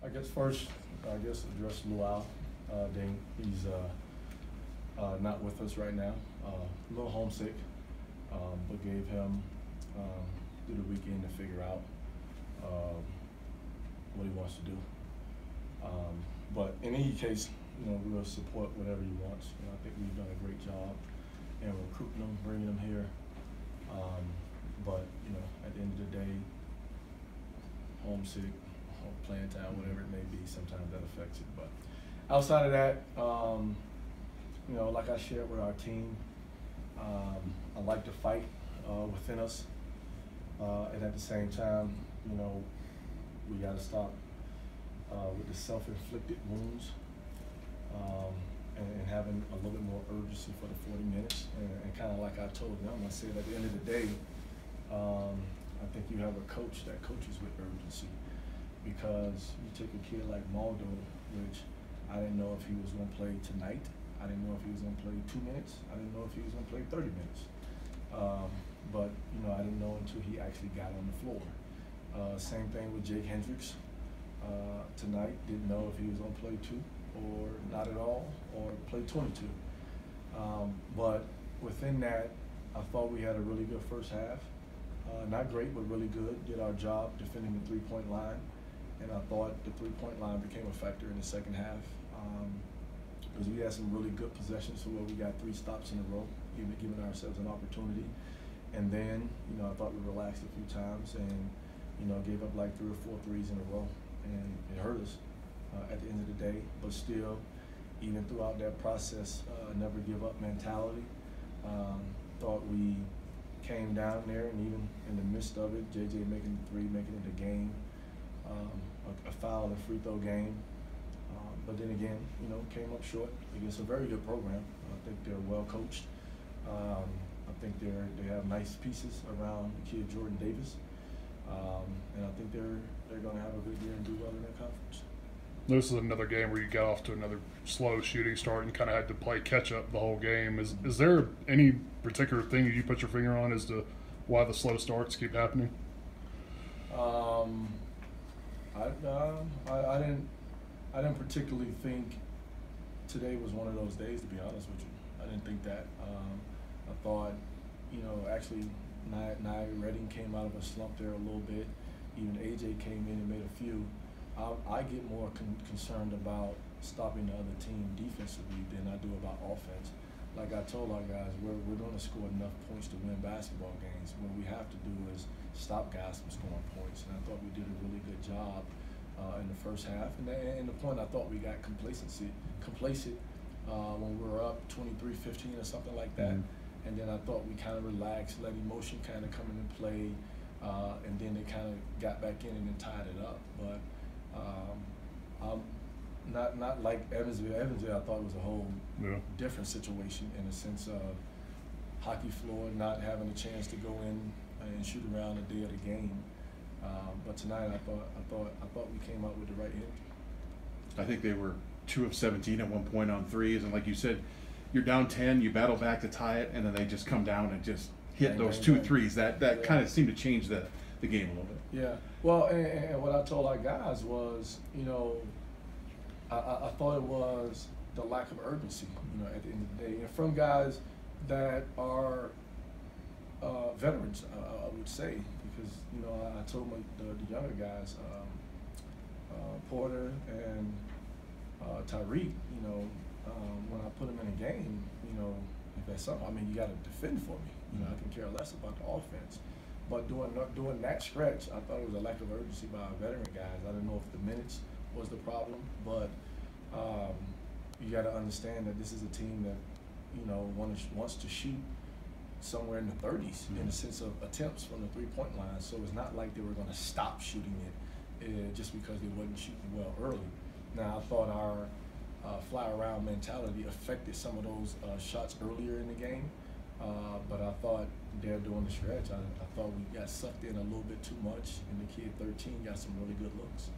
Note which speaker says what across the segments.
Speaker 1: I guess first, address Lwal Dung. He's not with us right now. A little homesick, but gave him through the weekend to figure out what he wants to do. But in any case, we'll support whatever he wants. I think we've done a great job in recruiting him, bringing him here. But at the end of the day, homesick, playing time, whatever it may be, sometimes that affects it. But outside of that, like I shared with our team, I like to fight within us, and at the same time, we got to stop with the self-inflicted wounds, and having a little bit more urgency for the 40 minutes. And kind of like I told them, I said at the end of the day, I think you have a coach that coaches with urgency, because you take a kid like Maldo, which I didn't know if he was going to play tonight. I didn't know if he was going to play 2 minutes. I didn't know if he was going to play 30 minutes. But I didn't know until he actually got on the floor. Same thing with Jake Hendricks. Tonight, didn't know if he was going to play 2 or not at all, or play 22. But within that, I thought we had a really good first half. Not great, but really good. Did our job defending the three-point line. And I thought the three-point line became a factor in the second half, because we had some really good possessions where we got 3 stops in a row, giving ourselves an opportunity. And then, I thought we relaxed a few times and, gave up like 3 or 4 threes in a row. And it hurt us at the end of the day. But still, even throughout that process, never give up mentality. Thought we came down there, and even in the midst of it, JJ making the 3, making it a game, a foul and free throw game. But then again, came up short against a very good program. I think they're well coached. I think they have nice pieces around the kid Jordan Davis, and I think they're going to have a good year and do well in that conference.
Speaker 2: This is another game where you got off to another slow shooting start and kind of had to play catch up the whole game. Is there any particular thing that you put your finger on as to why the slow starts keep happening?
Speaker 1: I didn't particularly think today was one of those days, to be honest with you. I didn't think that. I thought, actually, Nia Redding came out of a slump there a little bit. Even AJ came in and made a few. I get more concerned about stopping the other team defensively than I do about offense. Like I told our guys, we're going to score enough points to win basketball games. What we have to do is stop guys from scoring points. And I thought we did a really good job in the first half. And the point, I thought we got complacent when we were up 23-15 or something like that. Mm-hmm. And then I thought we kind of relaxed, let emotion kind of come into play, and then they kind of got back in and then tied it up. But I'm not like Evansville. Evansville, I thought it was a whole different situation in the sense of hockey floor, not having a chance to go in and shoot around the day of the game. But tonight, I thought we came out with the right hit.
Speaker 3: I think they were 2 of 17 at one point on threes, and like you said, you're down 10, you battle back to tie it, and then they just come down and just hit those 2 threes. That kind of seemed to change the game a little bit.
Speaker 1: Yeah. Well, and what I told our guys was, I thought it was the lack of urgency, at the end of the day, and from guys that are veterans, I would say, because I told the younger guys, Porter and Tyreek, when I put them in a game, if that's something, you got to defend for me. I can care less about the offense. But during that stretch, I thought it was a lack of urgency by our veteran guys. I didn't know if the minutes was the problem, but you got to understand that this is a team that wants to shoot somewhere in the 30s in the sense of attempts from the three-point line. So it's not like they were going to stop shooting it just because they wasn't shooting well early. Now, I thought our fly-around mentality affected some of those shots earlier in the game, but I thought there during the stretch, I thought we got sucked in a little bit too much, and the kid 13 got some really good looks.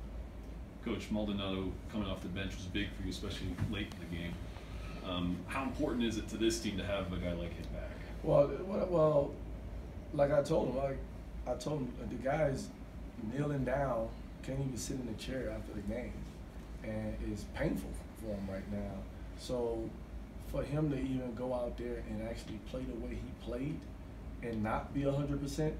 Speaker 4: Coach, Maldonado coming off the bench was big for you, especially late in the game. How important is it to this team to have a guy like him back?
Speaker 1: Well, like I told him, the guys kneeling down can't even sit in the chair after the game, and it's painful for him right now. So for him to even go out there and actually play the way he played and not be 100%,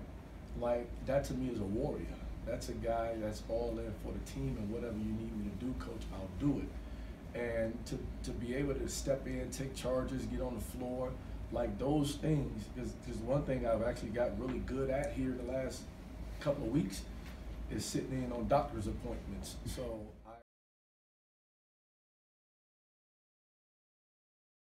Speaker 1: like that to me is a warrior. That's a guy that's all in for the team, and whatever you need me to do, coach, I'll do it. And to be able to step in, take charges, get on the floor, like those things is one thing I've actually got really good at here the last couple of weeks, is sitting in on doctor's appointments. So